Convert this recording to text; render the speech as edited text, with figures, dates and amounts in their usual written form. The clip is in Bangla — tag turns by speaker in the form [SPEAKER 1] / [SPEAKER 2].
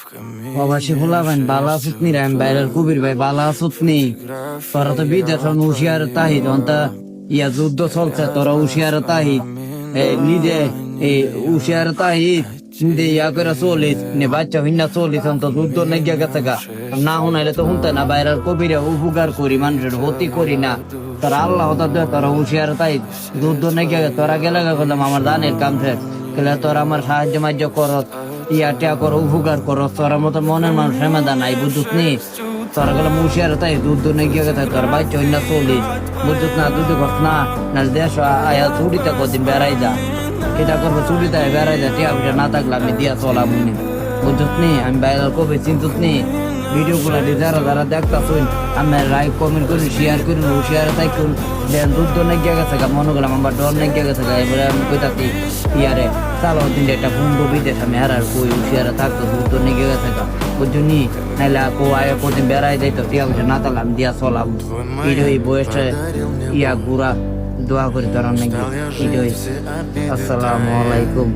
[SPEAKER 1] প্রবাসী ফুলাবেন বালা আসুত নি রাম বাইরের কবির ভাই বালা আসুত নি তোরা তো বিদেশ হুশিয়ার তাহিদ অন্তা ইয়া যুদ্ধ চলছে তোরা হুশিয়ার তাহিদ নিজে এই হুশিয়ার তাহিদ ইয়া করে চলিস নে বাচ্চা হিন্না চলিস অন্ত যুদ্ধ নেগিয়া গেছে গা না শুনাইলে তো শুনতে না বাইরের কবিরা উপকার করি মানুষের ক্ষতি করি না তোরা আল্লাহ তোরা হুশিয়ার তাহিদ যুদ্ধ নেগিয়া গেছে তোরা গেলে গেলাম আমার দানের কাম শেষ গেলে তোরা আমার সাহায্য মাহ্য করত ইয়াটা করো উপকার করো তোরা মতো মনের মানুষ হেমাদা নাই বুঝুস নি তোরা গেলে মুশিয়ার তাই দুধ নেই গিয়ে গেছে তোর বাচ্চা অন্য চলিস বুঝুস না দুধ করস না না দেশ আয়া ছুটিতে কদিন বেড়াই যা এটা করবো ছুটিতে বেড়াই যা টিয়া পিঠা না থাকলে আমি দিয়া চলাম উনি বুঝুস নি আমি বাইরের কবে চিন্তুস নি ভিডিও গুলা যারা যারা দেখতাছুন আমি লাইক কমেন্ট করি শেয়ার করি শেয়ার তাই করুন দেন দুধ নেই গিয়ে গেছে গা মনে করলাম আমার ডর নেই গিয়ে গেছে গা এবারে আমি কইতাছি ইয়ারে চালো দিন একটা বন্ধু বিদেশ আমি হারার কই হুশিয়ারে থাকতো দুধ নেই গিয়ে গেছে গা বুঝুনি নাইলে কো আয়া কদিন বেড়াই যাইতো টিয়া পয়সা না তালাম দিয়া চলাম এই বয়সে ইয়া ঘুরা দোয়া করি তোর নাকি আসসালামু আলাইকুম।